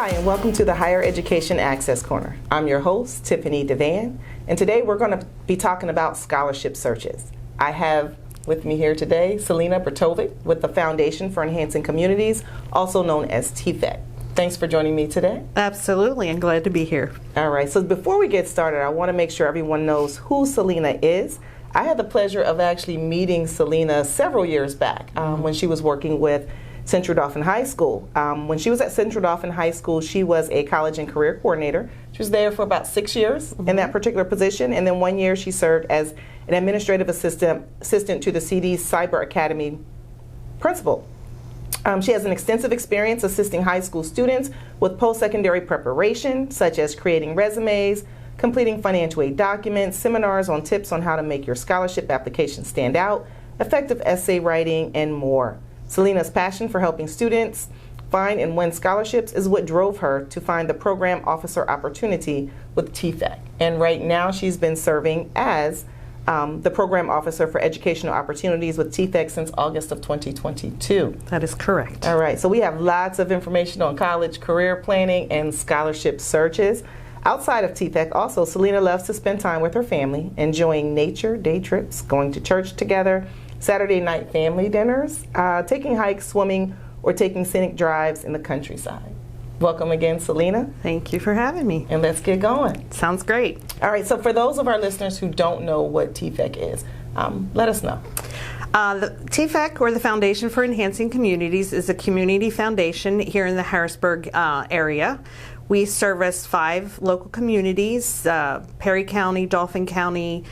Hi, and welcome to the Higher Education Access Corner. I'm your host, Tiffanie DeVan, and today we're going to be talking about scholarship searches. I have with me here today Celina Bertovic with the Foundation for Enhancing Communities, also known as TFEC. Thanks for joining me today. Absolutely, I'm glad to be here. All right, so before we get started, I want to make sure everyone knows who Celina is. I had the pleasure of actually meeting Celina several years back when she was working with Central Dauphin High School. When she was at Central Dauphin High School, she was a college and career coordinator. She was there for about 6 years in that particular position, and then 1 year she served as an administrative assistant to the CD's Cyber Academy principal. She has an extensive experience assisting high school students with post-secondary preparation, such as creating resumes, completing financial aid documents, seminars on tips on how to make your scholarship application stand out, effective essay writing, and more. Celina's passion for helping students find and win scholarships is what drove her to find the program officer opportunity with TFEC. And right now she's been serving as the program officer for educational opportunities with TFEC since August of 2022. That is correct. All right, so we have lots of information on college career planning and scholarship searches. Outside of TFEC, also, Celina loves to spend time with her family, enjoying nature, day trips, going to church together, Saturday night family dinners, taking hikes, swimming, or taking scenic drives in the countryside. Welcome again, Celina. Thank you for having me. And let's get going. Sounds great. All right, so for those of our listeners who don't know what TFEC is, let us know. The TFEC, or the Foundation for Enhancing Communities, is a community foundation here in the Harrisburg area. We service 5 local communities, Perry County, Dauphin County,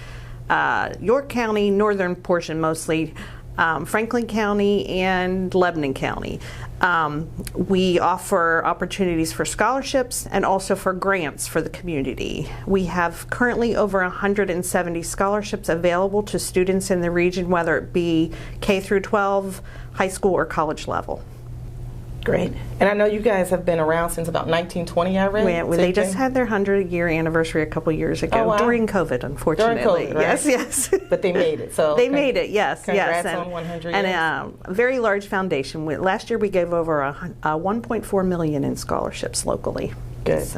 York County, northern portion mostly, Franklin County, and Lebanon County. We offer opportunities for scholarships and also for grants for the community. We have currently over 170 scholarships available to students in the region, whether it be K through 12, high school, or college level. Great. And I know you guys have been around since about 1920, I read. They just had their 100-year anniversary a couple years ago, during COVID, unfortunately. During COVID, right? Yes. But they made it. So they made it, yes. Congrats yes. on 100 years. And a very large foundation. Last year we gave over $1.4 million in scholarships locally. Good.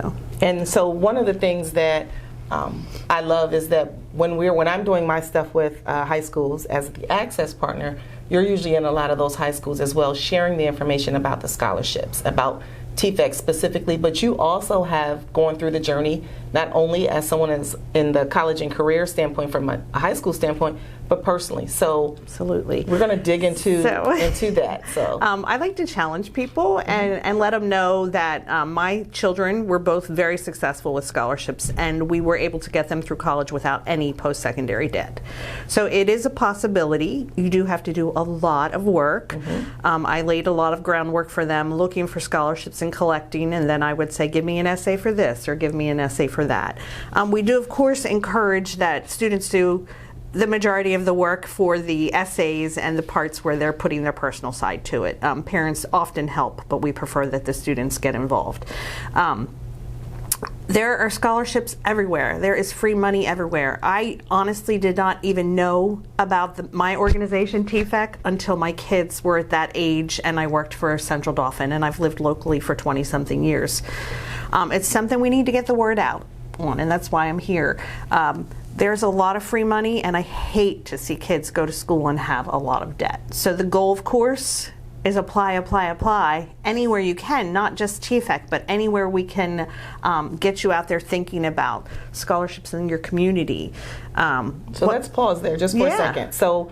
And so one of the things that I love is that when I'm doing my stuff with high schools as the access partner, you're usually in a lot of those high schools as well, sharing the information about the scholarships, about TFEC specifically, but you also have gone through the journey, not only as someone is in the college and career standpoint from a high school standpoint, but personally. So absolutely, we're going to dig into that. So I like to challenge people and let them know that my children were both very successful with scholarships, and we were able to get them through college without any post-secondary debt. So it is a possibility. You do have to do a lot of work. I laid a lot of groundwork for them, looking for scholarships and collecting, and then I would say, give me an essay for this or give me an essay for that. We do, of course, encourage that students do the majority of the work for the essays and the parts where they're putting their personal side to it. Parents often help, but we prefer that the students get involved. There are scholarships everywhere. There is free money everywhere. I honestly did not even know about my organization, TFEC, until my kids were at that age and I worked for Central Dauphin, and I've lived locally for 20-something years. It's something we need to get the word out on, and that's why I'm here. There's a lot of free money, and I hate to see kids go to school and have a lot of debt. So the goal, of course, is apply anywhere you can, not just TFEC, but anywhere we can get you out there thinking about scholarships in your community. So let's pause there just for a second. So,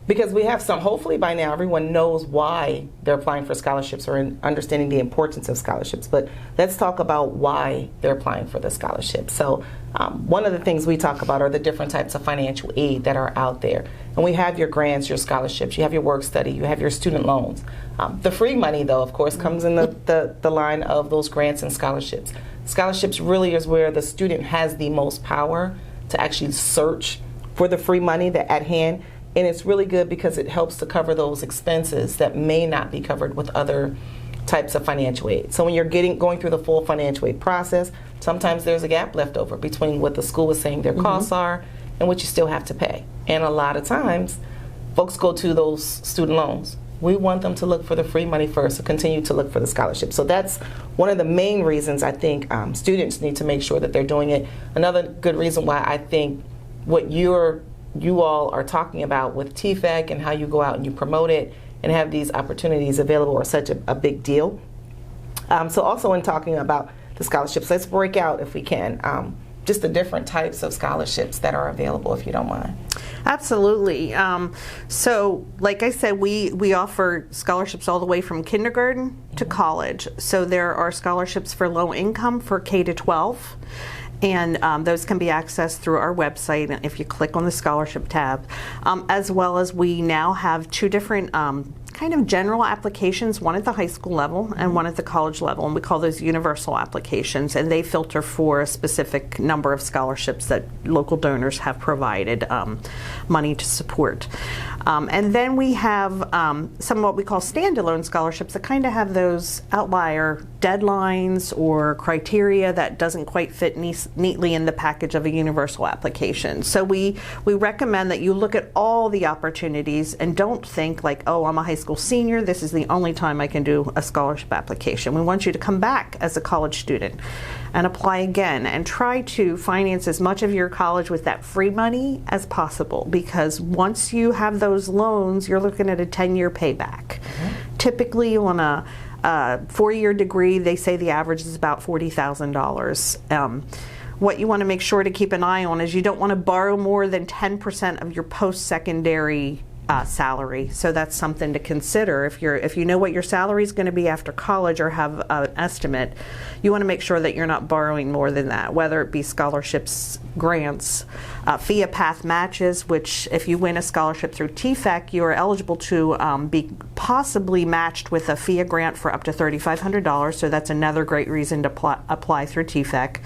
because we have hopefully by now everyone knows why they're applying for scholarships or understanding the importance of scholarships, but let's talk about why they're applying for the scholarship. So one of the things we talk about are the different types of financial aid that are out there. And we have your grants, your scholarships, you have your work study, you have your student loans. The free money, though, of course, comes in the line of those grants and scholarships. Scholarships really is where the student has the most power to actually search for the free money that at hand. And it's really good because it helps to cover those expenses that may not be covered with other types of financial aid. So when you're going through the full financial aid process, sometimes there's a gap left over between what the school is saying their costs are and what you still have to pay. And a lot of times, folks go to those student loans we want them to look for the free money first, to continue to look for the scholarship. So that's one of the main reasons I think students need to make sure that they're doing it. Another good reason why I think what you all are talking about with TFEC and how you go out and you promote it and have these opportunities available are such a big deal. So also in talking about the scholarships, let's break out, if we can, just the different types of scholarships that are available, if you don't mind. Absolutely. So like I said, we offer scholarships all the way from kindergarten to college. So there are scholarships for low income for K to 12. And those can be accessed through our website if you click on the scholarship tab, as well as we now have two different kind of general applications, one at the high school level and one at the college level, and we call those universal applications, and they filter for a specific number of scholarships that local donors have provided money to support. And then we have some what we call standalone scholarships that kind of have those outlier deadlines or criteria that doesn't quite fit neatly in the package of a universal application. So we recommend that you look at all the opportunities and don't think like, oh, I'm a high school senior, this is the only time I can do a scholarship application. We want you to come back as a college student and apply again and try to finance as much of your college with that free money as possible, because once you have those loans, you're looking at a 10-year payback. Typically on a 4-year degree, they say the average is about $40,000. What you want to make sure to keep an eye on is you don't want to borrow more than 10% of your post-secondary salary. So that's something to consider. If you know what your salary is going to be after college or have an estimate, you want to make sure that you're not borrowing more than that, whether it be scholarships, grants, FIA path matches, which if you win a scholarship through TFEC, you are eligible to be possibly matched with a FIA grant for up to $3,500. So that's another great reason to apply through TFEC.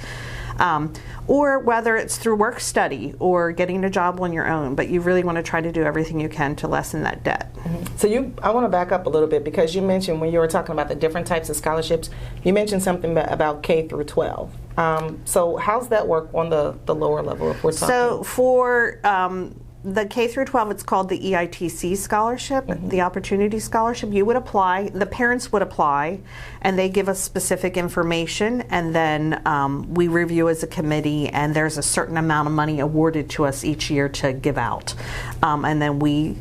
Or whether it's through work study or getting a job on your own, but you really want to try to do everything you can to lessen that debt. So I want to back up a little bit, because you mentioned when you were talking about the different types of scholarships, you mentioned something about K through 12. So how's that work on the lower level, if we're talking? So for the K through 12, it's called the EITC scholarship, the Opportunity Scholarship. You would apply, the parents would apply, and they give us specific information, and then we review as a committee, and there's a certain amount of money awarded to us each year to give out. And then we,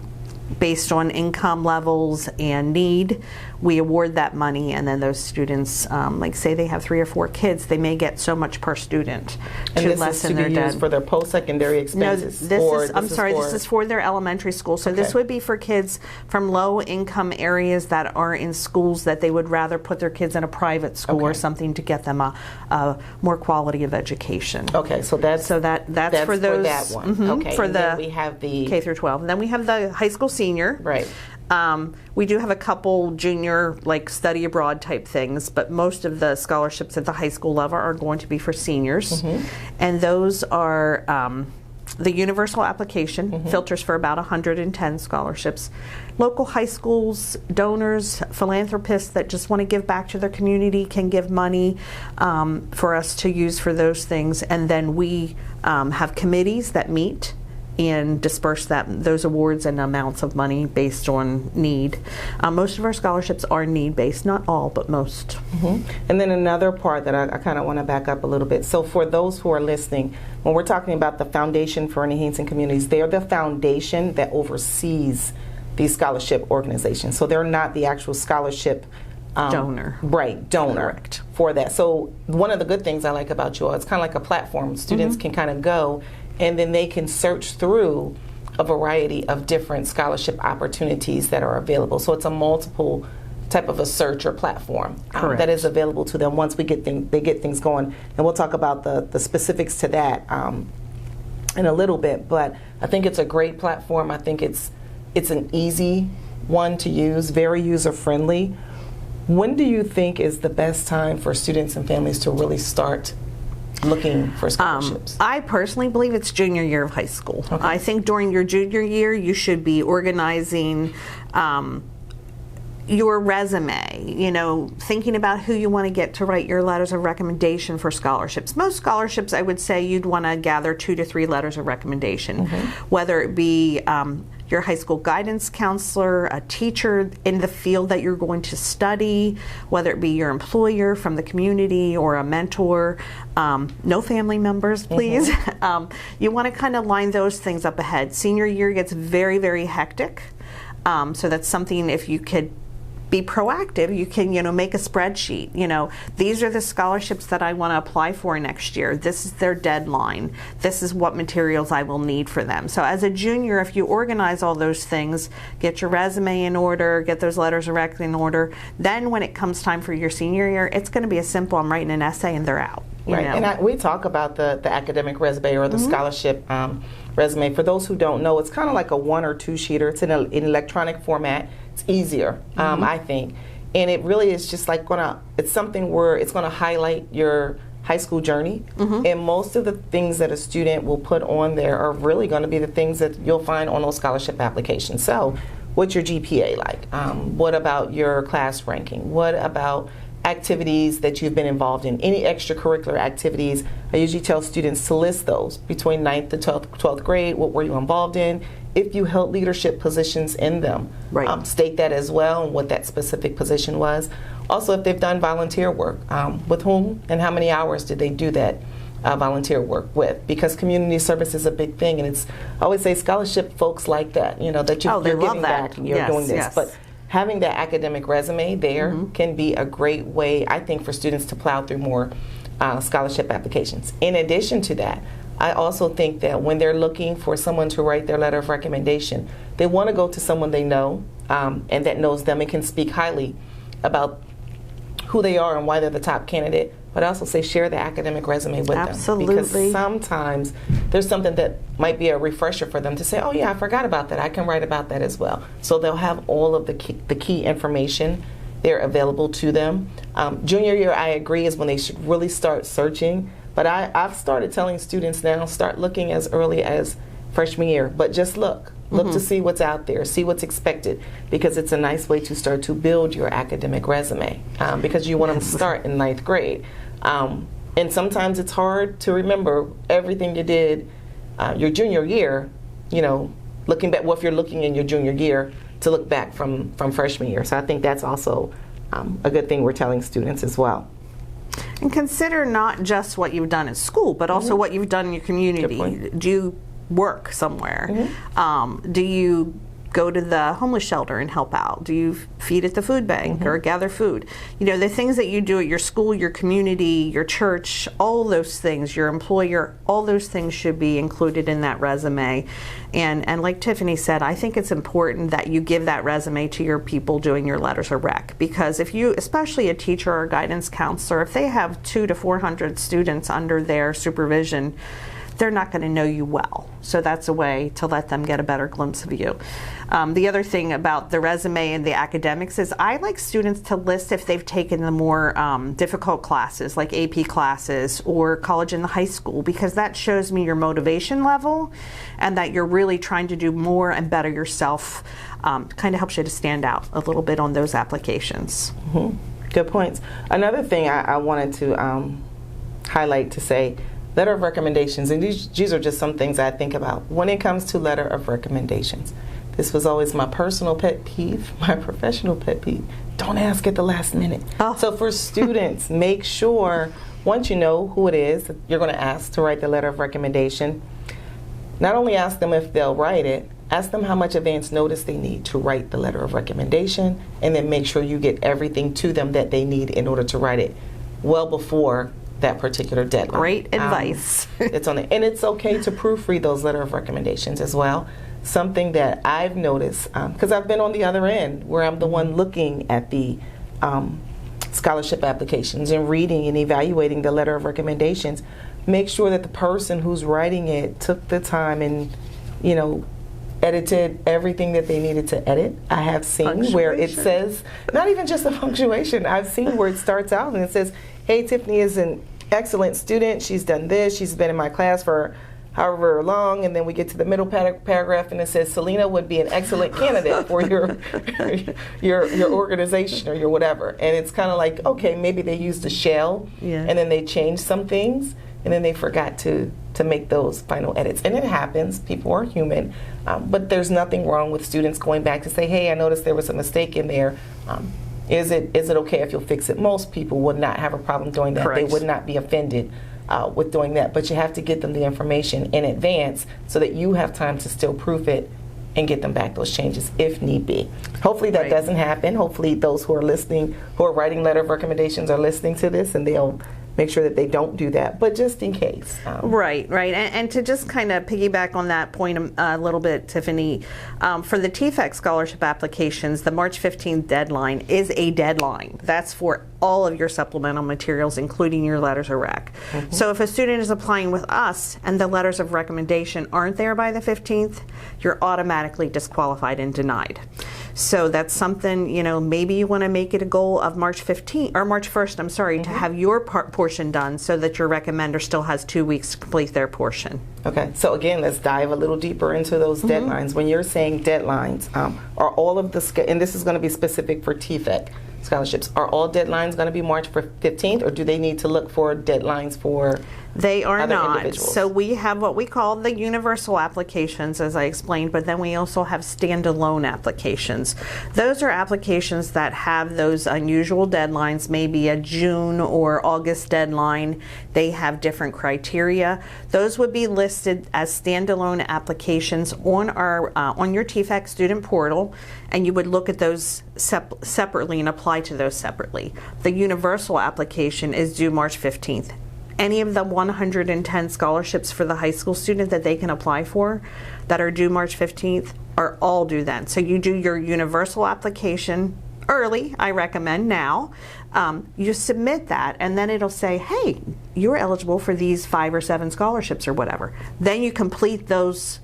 based on income levels and need, we award that money, and then those students, like say they have 3 or 4 kids, they may get so much per student to lessen their debt. And this is to be used for their post-secondary expenses? No, this is for their elementary school. So this would be for kids from low-income areas that are in schools that they would rather put their kids in a private school or something to get them a more quality of education. Okay, so that's for those. For that one. Okay, for and the then we have the K through 12. And then we have the high school senior. Right. We do have a couple junior, like study abroad type things, but most of the scholarships at the high school level are going to be for seniors. And those are the universal application, filters for about 110 scholarships. Local high schools, donors, philanthropists that just want to give back to their community can give money for us to use for those things. And then we have committees that meet and disperse those awards and amounts of money based on need. Most of our scholarships are need-based, not all, but most. And then another part that I kind of want to back up a little bit. So for those who are listening, when we're talking about the Foundation for Enhancing Communities, they're the foundation that oversees these scholarship organizations. So they're not the actual scholarship donor. Right, donor. Correct. For that. So one of the good things I like about you all, it's kind of like a platform. Students can kind of go, and then they can search through a variety of different scholarship opportunities that are available. So it's a multiple type of a search or platform that is available to them once they get things going. And we'll talk about the specifics to that in a little bit. But I think it's a great platform. I think it's an easy one to use, very user-friendly. When do you think is the best time for students and families to really start looking for scholarships? I personally believe it's junior year of high school. I think during your junior year you should be organizing your resume, thinking about who you want to get to write your letters of recommendation for scholarships. Most scholarships, I would say you'd want to gather 2 to 3 letters of recommendation, whether it be your high school guidance counselor, a teacher in the field that you're going to study, whether it be your employer from the community or a mentor. No family members, please. You want to kind of line those things up ahead. Senior year gets very, very hectic. So that's something, if you could be proactive, you can, make a spreadsheet. These are the scholarships that I want to apply for next year. This is their deadline. This is what materials I will need for them. So as a junior, if you organize all those things, get your resume in order, get those letters of rec in order, then when it comes time for your senior year, it's going to be as simple, I'm writing an essay and they're out. Right, and we talk about the academic resume or the scholarship resume. For those who don't know, it's kind of like a 1 or 2 sheeter. It's in electronic format. It's easier, I think, and it really is just like it's something where it's gonna highlight your high school journey, and most of the things that a student will put on there are really going to be the things that you'll find on those scholarship applications. So, what's your GPA like? What about your class ranking? What about activities that you've been involved in, any extracurricular activities? I usually tell students to list those between 9th to 12th grade. What were you involved in? If you held leadership positions in them, state that as well and what that specific position was. Also, if they've done volunteer work, with whom and how many hours did they do that volunteer work with? Because community service is a big thing, and I always say scholarship folks like that, that you're giving back and you're doing this. Yes. But having that academic resume there can be a great way, I think, for students to plow through more scholarship applications. In addition to that, I also think that when they're looking for someone to write their letter of recommendation, they want to go to someone they know and that knows them and can speak highly about who they are and why they're the top candidate, but I also say share the academic resume with them. Because sometimes there's something that might be a refresher for them to say, oh yeah, I forgot about that. I can write about that as well. So they'll have all of the key information there available to them. Junior year, I agree, is when they should really start searching. But I've started telling students now, start looking as early as freshman year, but just look to see what's out there, see what's expected, because it's a nice way to start to build your academic resume, because you want them to start in 9th grade. And sometimes it's hard to remember everything you did your junior year, looking back, if you're looking in your junior year, to look back from freshman year. So I think that's also a good thing we're telling students as well. And consider not just what you've done at school, but also what you've done in your community. Do you work somewhere? Do you go to the homeless shelter and help out? Do you feed at the food bank or gather food? The things that you do at your school, your community, your church, all those things, your employer, all those things should be included in that resume. And like Tiffany said, I think it's important that you give that resume to your people doing your letters of rec, because if you, especially a teacher or a guidance counselor, if they have 200 to 400 students under their supervision, they're not going to know you well. So that's a way to let them get a better glimpse of you. The other thing about the resume and the academics is I like students to list if they've taken the more difficult classes, like AP classes or college and the high school, because that shows me your motivation level and that you're really trying to do more and better yourself. Kind of helps you to stand out a little bit on those applications. Good points. Another thing I wanted to highlight to say, letter of recommendations, and these are just some things I think about when it comes to letter of recommendations. This was always my personal pet peeve, my professional pet peeve. Don't ask at the last minute. So for students, make sure, once you know who it is you're going to ask to write the letter of recommendation, not only ask them if they'll write it, ask them how much advance notice they need to write the letter of recommendation, and then make sure you get everything to them that they need in order to write it well before that particular deadline. Great advice. It's on it, and it's okay to proofread those letter of recommendations as well. Something that I've noticed, because I've been on the other end, where I'm the one looking at the scholarship applications and reading and evaluating the letter of recommendations. Make sure that the person who's writing it took the time and, edited everything that they needed to edit. I have seen where it says, not even just the punctuation, I've seen where it starts out and it says, hey, Tiffany is an excellent student. She's done this. She's been in my class for however long. And then we get to the middle paragraph and it says, Celina would be an excellent candidate for your organization or your whatever. And it's kind of like, okay, maybe they used a shell and then they changed some things. and then they forgot to make those final edits. And it happens, people are human, but there's nothing wrong with students going back to say, hey, I noticed there was a mistake in there. Is it okay if you'll fix it? Most people would not have a problem doing that. Correct. They would not be offended with doing that, but you have to get them the information in advance so that you have time to still proof it and get them back those changes if need be. Hopefully that doesn't happen. Hopefully those who are listening, who are writing letter of recommendations, are listening to this, and they'll make sure that they don't do that, but just in case. Right. And to just kind of piggyback on that point a little bit, Tiffany, for the TFEC scholarship applications, the March 15th deadline is a deadline. That's for all of your supplemental materials, including your letters of rec. So if a student is applying with us and the letters of recommendation aren't there by the 15th, you're automatically disqualified and denied. So that's something, maybe you want to make it a goal of March 15th or March 1st, I'm sorry, to have your portion done so that your recommender still has 2 weeks to complete their portion. Okay, so again, let's dive a little deeper into those deadlines. When you're saying deadlines, are all of the, and this is going to be specific for TFEC scholarships, are all deadlines going to be March 15th, or do they need to look for deadlines for They are other not. individuals? So we have what we call the universal applications, as I explained, but then we also have standalone applications. Those are applications that have those unusual deadlines, maybe a June or August deadline. They have different criteria. Those would be listed as standalone applications on our on your TFEC student portal, and you would look at those separately and apply to those separately. The universal application is due March 15th. Any of the 110 scholarships for the high school student that they can apply for that are due March 15th are all due then. So you do your universal application early, I recommend now. You submit that, and then it'll say, hey, you're eligible for these 5 or 7 scholarships or whatever. Then you complete those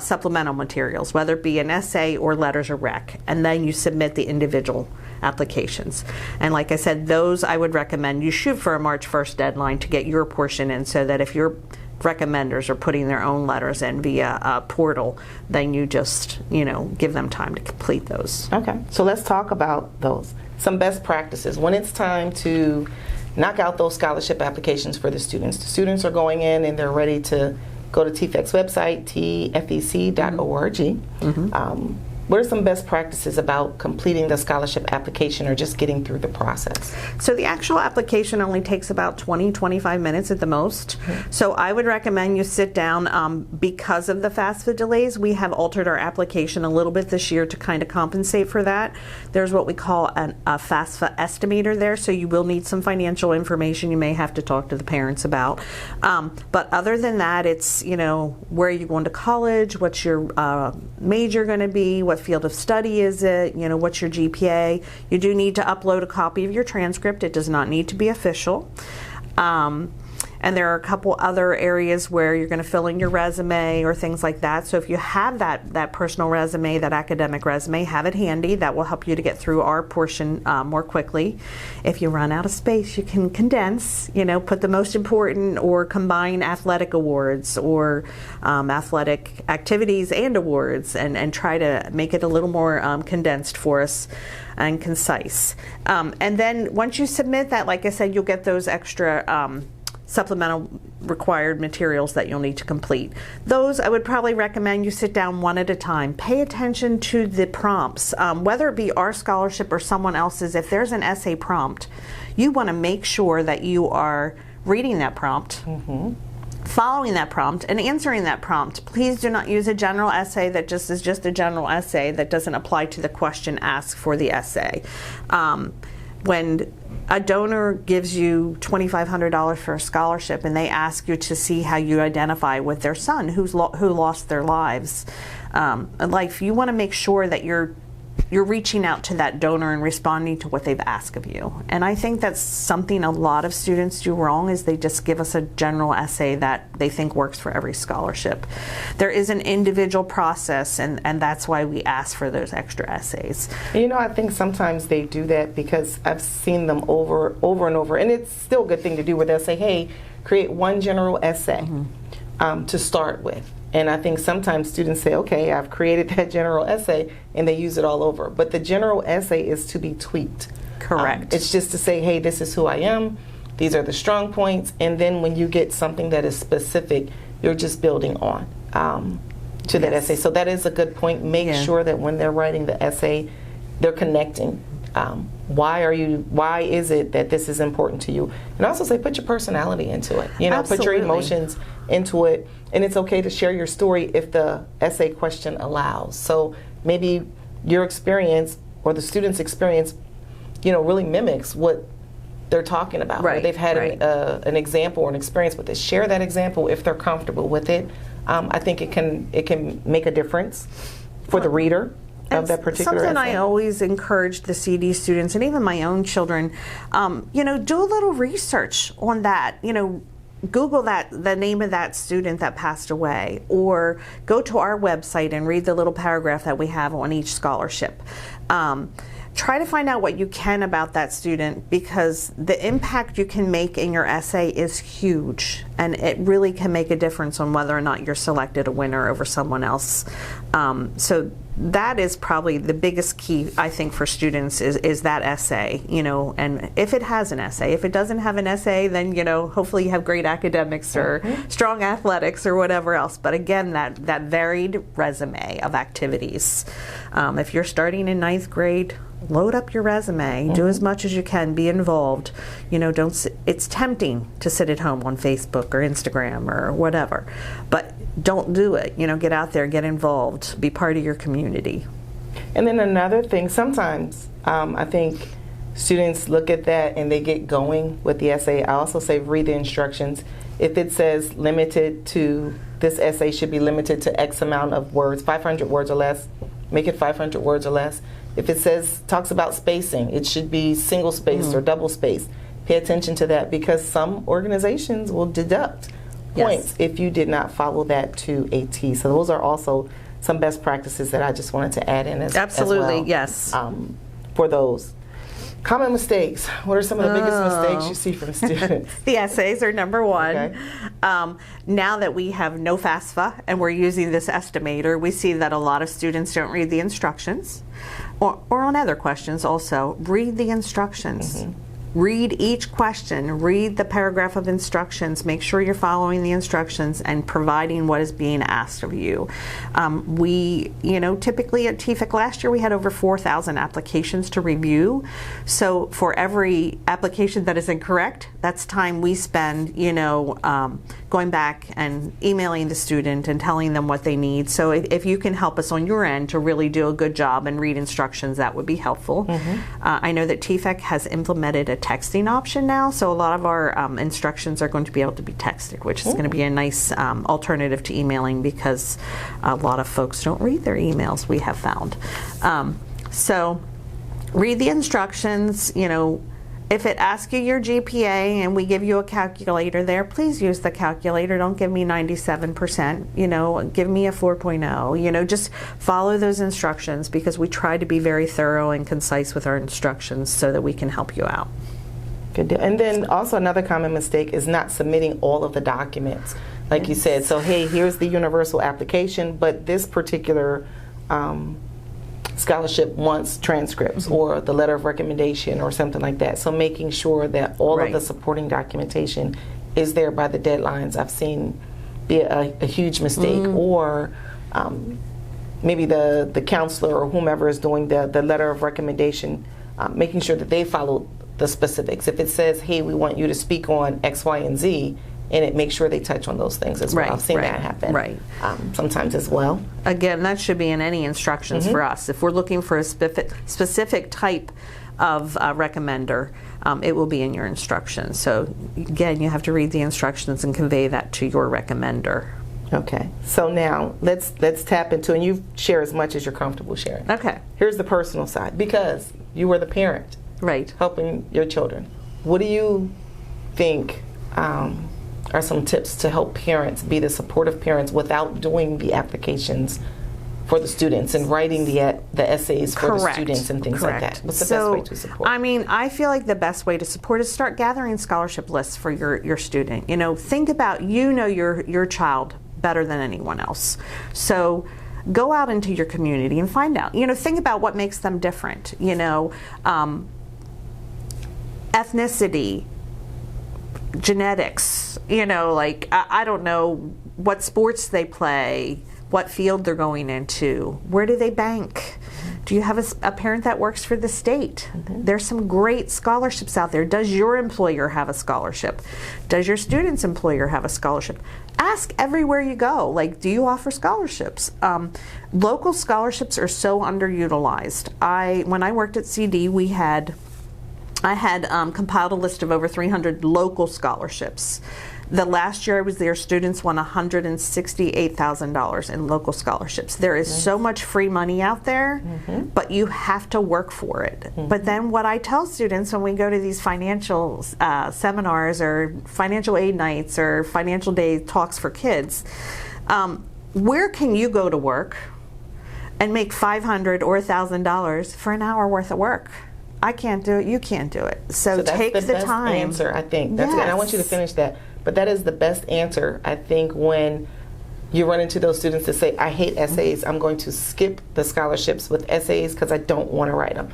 supplemental materials, whether it be an essay or letters of rec, and then you submit the individual applications. And like I said, those I would recommend you shoot for a March 1st deadline to get your portion in, so that if your recommenders are putting their own letters in via a portal, then you just give them time to complete those. Okay, so let's talk about those. Some best practices when it's time to knock out those scholarship applications for the students. The students are going in and they're ready to go to TFEC's website, tfec.org. What are some best practices about completing the scholarship application or just getting through the process? So the actual application only takes about 20-25 minutes at the most. So I would recommend you sit down. Because of the FAFSA delays, we have altered our application a little bit this year to kind of compensate for that. There's what we call a FAFSA estimator there, so you will need some financial information you may have to talk to the parents about. But other than that, it's, where are you going to college, what's your major going to be, what field of study is it, what's your GPA. You do need to upload a copy of your transcript. It does not need to be official. And there are a couple other areas where you're going to fill in your resume or things like that. So if you have that personal resume, that academic resume, have it handy. That will help you to get through our portion more quickly. If you run out of space, you can condense, put the most important or combine athletic awards or athletic activities and awards, and try to make it a little more condensed for us and concise. And then once you submit that, like I said, you'll get those extra supplemental required materials that you'll need to complete. Those I would probably recommend you sit down one at a time. Pay attention to the prompts, whether it be our scholarship or someone else's. If there's an essay prompt, you want to make sure that you are reading that prompt, following that prompt, and answering that prompt. Please do not use a general essay that is just a general essay that doesn't apply to the question asked for the essay. When a donor gives you $2,500 for a scholarship and they ask you to see how you identify with their son who lost their lives, you want to make sure that you're reaching out to that donor and responding to what they've asked of you. And I think that's something a lot of students do wrong, is they just give us a general essay that they think works for every scholarship. There is an individual process, and that's why we ask for those extra essays. I think sometimes they do that because I've seen them over and over, and it's still a good thing to do, where they'll say, hey, create one general essay to start with. And I think sometimes students say, okay, I've created that general essay, and they use it all over. But the general essay is to be tweaked. Correct. It's just to say, hey, this is who I am. these are the strong points, and then when you get something that is specific, you're just building on to that essay. So that is a good point. Make sure that when they're writing the essay, they're connecting. Why is it that this is important to you? And also say, put your personality into it. You know, put your emotions into it. And it's okay to share your story if the essay question allows. So maybe your experience or the student's experience, you know, really mimics what they're talking about. Right. Or they've had an example or an experience with it. Share that example if they're comfortable with it. I think it can make a difference for the reader of that particular something essay. I always encourage the CD students and even my own children, you know, do a little research on that. You know, Google the name of that student that passed away, or go to our website and read the little paragraph that we have on each scholarship. Try to find out what you can about that student, because the impact you can make in your essay is huge, and it really can make a difference on whether or not you're selected a winner over someone else. So that is probably the biggest key, I think, for students is that essay, you know, and if it has an essay. If it doesn't have an essay, then, you know, hopefully you have great academics or strong athletics or whatever else. But again, that varied resume of activities. If you're starting in 9th grade, load up your resume, do as much as you can, be involved. You know, it's tempting to sit at home on Facebook or Instagram or whatever, but don't do it. You know, get out there, get involved, be part of your community. And then another thing, sometimes I think students look at that and they get going with the essay. I also say read the instructions. If it says limited to, this essay should be limited to X amount of words, 500 words or less, make it 500 words or less. If it talks about spacing, it should be single spaced or double spaced. Pay attention to that, because some organizations will deduct points if you did not follow that to a T. So those are also some best practices that I just wanted to add in as well. Yes. For those. Common mistakes. What are some of the biggest mistakes you see from students? The essays are number one. Okay. Now that we have no FAFSA and we're using this estimator, we see that a lot of students don't read the instructions. Or on other questions also, read the instructions. Read each question, read the paragraph of instructions, make sure you're following the instructions and providing what is being asked of you. We, you know, typically at TFEC last year we had over 4,000 applications to review. So for every application that is incorrect, that's time we spend, you know, going back and emailing the student and telling them what they need. So if you can help us on your end to really do a good job and read instructions, that would be helpful. I know that TFEC has implemented a texting option now, so a lot of our instructions are going to be able to be texted, which is going to be a nice alternative to emailing, because a lot of folks don't read their emails, we have found. So read the instructions. You know, if it asks you your GPA and we give you a calculator there, please use the calculator. Don't give me 97%, you know, give me a 4.0. You know, just follow those instructions, because we try to be very thorough and concise with our instructions so that we can help you out. Good deal. And then also another common mistake is not submitting all of the documents. Like you said, so hey, here's the universal application, but this particular scholarship wants transcripts or the letter of recommendation or something like that. So making sure that all of the supporting documentation is there by the deadlines. I've seen be a huge mistake, or maybe the counselor or whomever is doing the letter of recommendation, making sure that they follow the specifics. If it says, hey, we want you to speak on X, Y, and Z, and it makes sure they touch on those things as well. I've seen that happen sometimes as well. Again, that should be in any instructions for us. If we're looking for a specific type of recommender, it will be in your instructions. So again, you have to read the instructions and convey that to your recommender. Okay, so now let's tap into, and you share as much as you're comfortable sharing. Okay. Here's the personal side, because you were the parent helping your children. What do you think are some tips to help parents be the supportive parents without doing the applications for the students and writing the essays for the students and things like that? What's the best way to support? I mean, I feel like the best way to support is start gathering scholarship lists for your student. You know, think about, you know, your child better than anyone else. So go out into your community and find out. You know, think about what makes them different. You know, ethnicity, genetics, like I don't know what sports they play, what field they're going into, where do they bank? Do you have a parent that works for the state? There's some great scholarships out there. Does your employer have a scholarship? Does your student's employer have a scholarship? Ask everywhere you go, like, do you offer scholarships? Local scholarships are so underutilized. When I worked at CD, I had compiled a list of over 300 local scholarships. The last year I was there, students won $168,000 in local scholarships. There is so much free money out there, but you have to work for it. But then what I tell students when we go to these financial seminars or financial aid nights or financial day talks for kids, where can you go to work and make $500 or $1,000 for an hour worth of work? I can't do it. You can't do it. So take the best time. Answer, I think. That's good. And I want you to finish that. But that is the best answer, I think, when you run into those students that say, I hate essays. I'm going to skip the scholarships with essays because I don't want to write them.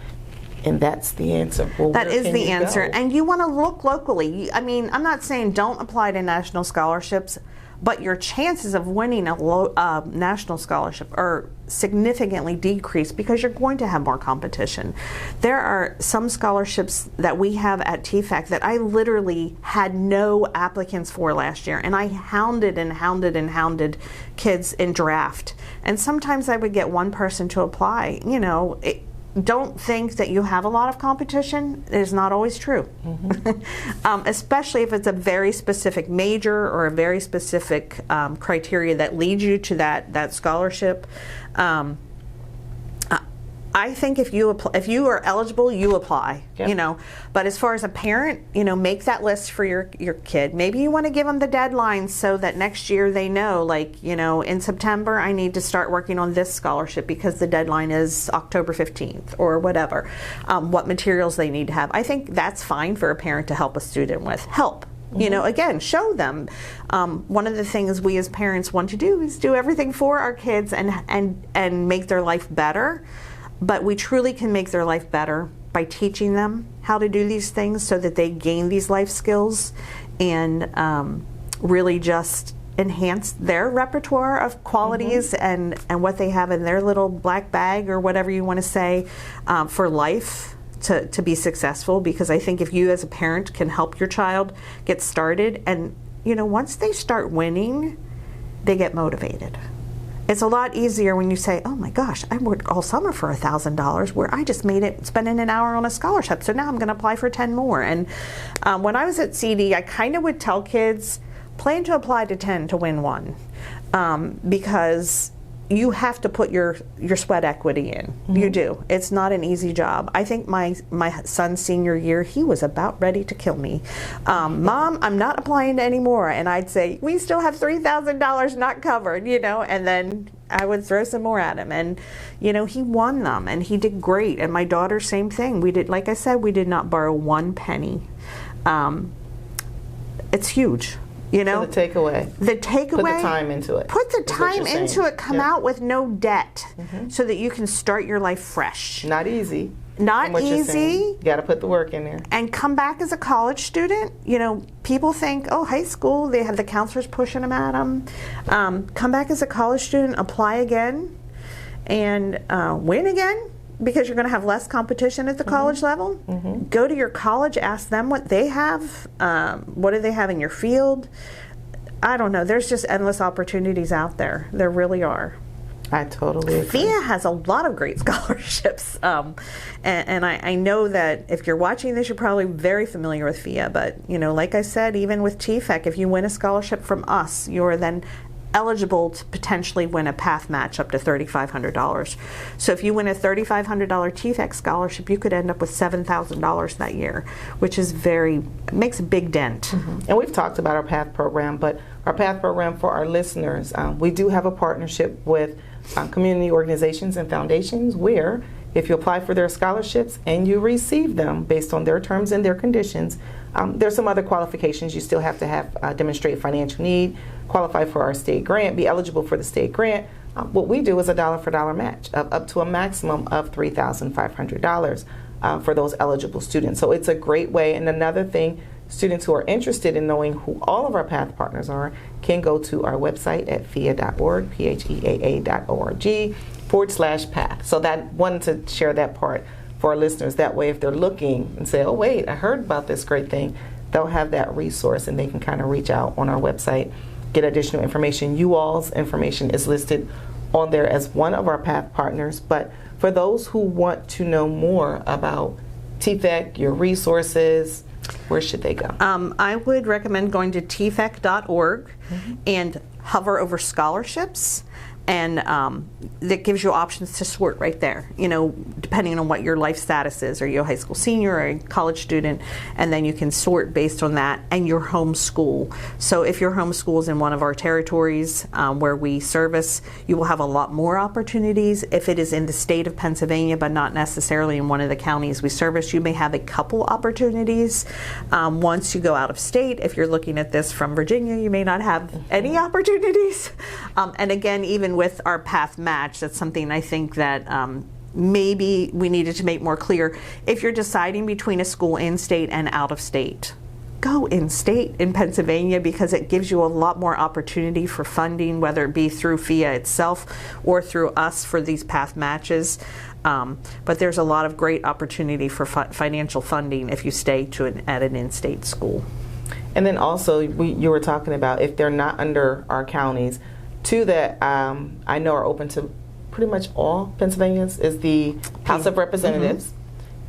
And that's the answer. Well, that is the answer. Go? And you want to look locally. I mean, I'm not saying don't apply to national scholarships, but your chances of winning a national scholarship are significantly decreased because you're going to have more competition. There are some scholarships that we have at TFEC that I literally had no applicants for last year, and I hounded and hounded and hounded kids in draft. And sometimes I would get one person to apply. Don't think that you have a lot of competition. It is not always true. Especially if it's a very specific major or a very specific criteria that leads you to that scholarship. I think if you are eligible, you apply. Yep. But as far as a parent, make that list for your kid. Maybe you want to give them the deadline so that next year they know, in September I need to start working on this scholarship because the deadline is October 15th or whatever. What materials they need to have. I think that's fine for a parent to help a student with. Help. Again, show them. One of the things we as parents want to do is do everything for our kids and make their life better. But we truly can make their life better by teaching them how to do these things so that they gain these life skills and really just enhance their repertoire of qualities and what they have in their little black bag or whatever you want to say for life to be successful. Because I think if you as a parent can help your child get started, and once they start winning, they get motivated. It's a lot easier when you say, oh my gosh, I worked all summer for $1,000 where I just made it spending an hour on a scholarship. So now I'm going to apply for 10 more. And when I was at CD, I kind of would tell kids, plan to apply to 10 to win one. Because you have to put your sweat equity in. You do. It's not an easy job. I think my son's senior year, he was about ready to kill me. Mom, I'm not applying anymore. And I'd say, we still have $3,000 not covered, and then I would throw some more at him. And, he won them and he did great. And my daughter, same thing. Like I said, we did not borrow one penny. It's huge. So the takeaway. Put the time into it. Put the time into it. Come out with no debt so that you can start your life fresh. Not easy. Not easy. You got to put the work in there. And come back as a college student. People think, oh, high school, they have the counselors pushing them at them. Come back as a college student, apply again, and win again. Because you're going to have less competition at the college level. Go to your college, ask them what they have. What do they have in your field? I don't know. There's just endless opportunities out there. There really are. I totally agree. FIA has a lot of great scholarships. And I know that if you're watching this, you're probably very familiar with FIA. But, like I said, even with TFEC, if you win a scholarship from us, you're then eligible to potentially win a path match up to $3,500. So if you win a $3,500 TFEC scholarship, you could end up with $7,000 that year, which is makes a big dent. And we've talked about our PATH program, but our PATH program for our listeners, we do have a partnership with community organizations and foundations where if you apply for their scholarships and you receive them based on their terms and their conditions, there's some other qualifications. You still have to demonstrate financial need, qualify for our state grant, be eligible for the state grant. What we do is a dollar for dollar match up to a maximum of $3,500 for those eligible students. So it's a great way. And another thing students who are interested in knowing who all of our PATH partners are can go to our website at phea.org, PHEAA.org/PATH. So that wanted to share that part for our listeners. That way, if they're looking and say, oh, wait, I heard about this great thing, they'll have that resource and they can kind of reach out on our website, get additional information. You all's information is listed on there as one of our PATH partners. But for those who want to know more about TFEC, your resources, where should they go? I would recommend going to tfec.org and hover over scholarships. And that gives you options to sort right there, you know, depending on what your life status is. Are you a high school senior or a college student? And then you can sort based on that and your home school. So if your home school is in one of our territories where we service, you will have a lot more opportunities. If it is in the state of Pennsylvania, but not necessarily in one of the counties we service, you may have a couple opportunities. Once you go out of state, if you're looking at this from Virginia, you may not have any opportunities. And again, even with our PATH match, that's something I think that maybe we needed to make more clear. If you're deciding between a school in-state and out-of-state, go in-state in Pennsylvania because it gives you a lot more opportunity for funding, whether it be through FEA itself or through us for these PATH matches. But there's a lot of great opportunity for financial funding if you stay at an in-state school. And then also, you were talking about if they're not under our counties, two that I know are open to pretty much all Pennsylvanians is the House of Representatives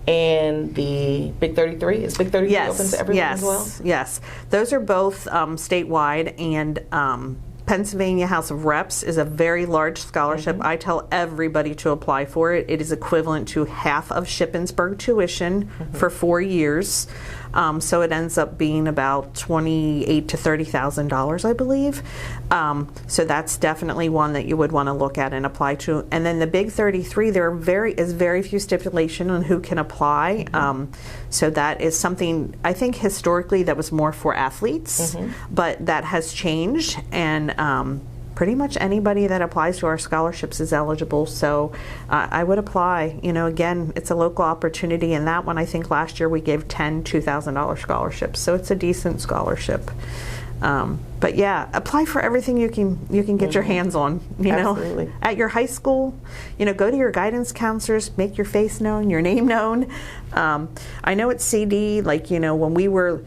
and the Big 33. Is Big 33 open to everyone as well? Yes. Those are both statewide, and Pennsylvania House of Reps is a very large scholarship. I tell everybody to apply for it. It is equivalent to half of Shippensburg tuition for 4 years. So it ends up being about $28,000 to $30,000, I believe. So that's definitely one that you would want to look at and apply to. And then the Big 33, there is very few stipulation on who can apply. So that is something I think historically that was more for athletes, but that has changed, and pretty much anybody that applies to our scholarships is eligible. So I would apply. You know, again, it's a local opportunity, and that one I think last year we gave 10 $2,000 scholarships. So it's a decent scholarship. But yeah, apply for everything you can get your hands on. You know, at your high school, you know, go to your guidance counselors, make your face known, your name known. I know at CD, like, you know, when we were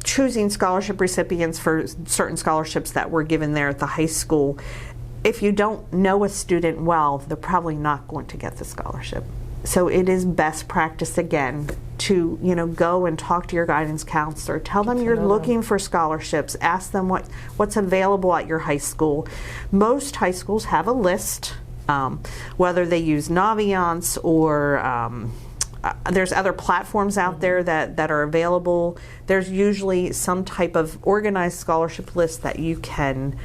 choosing scholarship recipients for certain scholarships that were given there at the high school, if you don't know a student well, they're probably not going to get the scholarship. So it is best practice, again, to, you know, go and talk to your guidance counselor. Tell them you're looking for scholarships. Ask them what's available at your high school. Most high schools have a list, whether they use Naviance or there's other platforms out there that are available. There's usually some type of organized scholarship list that you can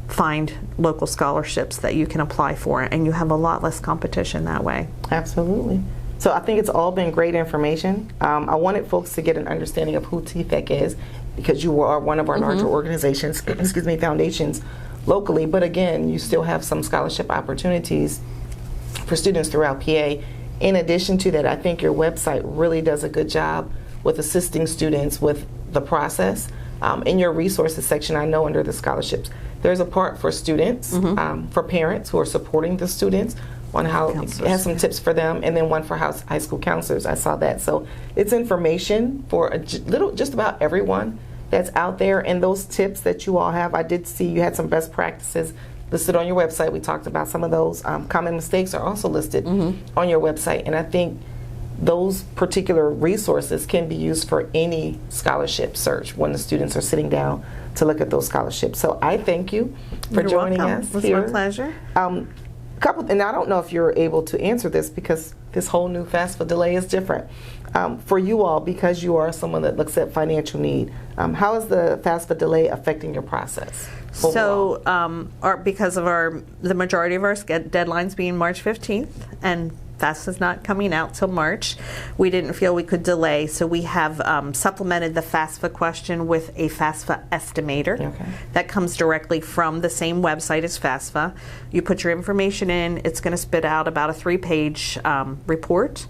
find local scholarships that you can apply for, and you have a lot less competition that way. Absolutely. So I think it's all been great information. I wanted folks to get an understanding of who TFEC is, because you are one of our larger organizations, foundations locally, but again, you still have some scholarship opportunities for students throughout PA. In addition to that, I think your website really does a good job with assisting students with the process. In your resources section, I know under the scholarships, there's a part for students, for parents who are supporting the students on how it has some tips for them, and then one for high school counselors. I saw that. So it's information for just about everyone that's out there, and those tips that you all have. I did see you had some best practices listed on your website. We talked about some of those. Common mistakes are also listed on your website, and I think those particular resources can be used for any scholarship search when the students are sitting down to look at those scholarships. So I thank you for joining us here. It was my pleasure. And I don't know if you're able to answer this, because this whole new FAFSA delay is different. For you all, because you are someone that looks at financial need, how is the FAFSA delay affecting your process? Overall? So because of the majority of our deadlines being March 15th, and FAFSA's not coming out till March, we didn't feel we could delay, so we have supplemented the FAFSA question with a FAFSA estimator that comes directly from the same website as FAFSA. You put your information in, it's going to spit out about a 3-page report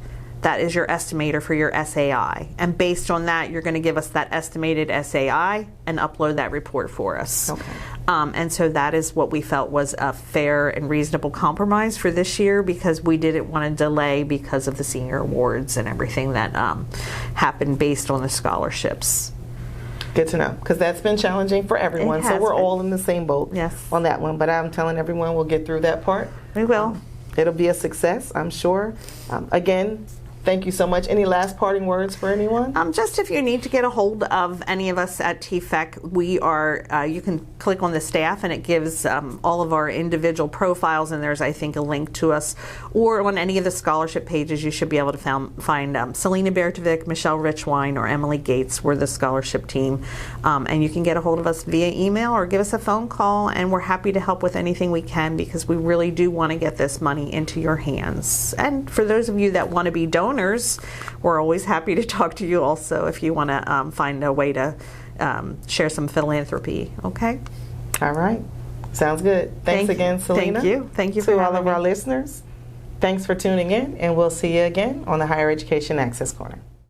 that is your estimator for your SAI. And based on that, you're going to give us that estimated SAI and upload that report for us. Okay. And so that is what we felt was a fair and reasonable compromise for this year, because we didn't want to delay because of the senior awards and everything that happened based on the scholarships. Good to know, because that's been challenging for everyone. So we're all in the same boat on that one. But I'm telling everyone we'll get through that part. We will. It'll be a success, I'm sure. Again, thank you so much. Any last parting words for anyone? Just if you need to get a hold of any of us at TFEC, we are, you can click on the staff and it gives all of our individual profiles, and there's, I think, a link to us. Or on any of the scholarship pages, you should be able to find Celina Bertovic, Michelle Richwine, or Emily Gates. We're the scholarship team. And you can get a hold of us via email or give us a phone call, and we're happy to help with anything we can, because we really do want to get this money into your hands. And for those of you that want to be donors, we're always happy to talk to you also if you want to find a way to share some philanthropy. Okay? All right. Sounds good. Thanks again, Celina. Thank you. Thank you for to all having of me. our listeners. Thanks for tuning in, and we'll see you again on the Higher Education Access Corner.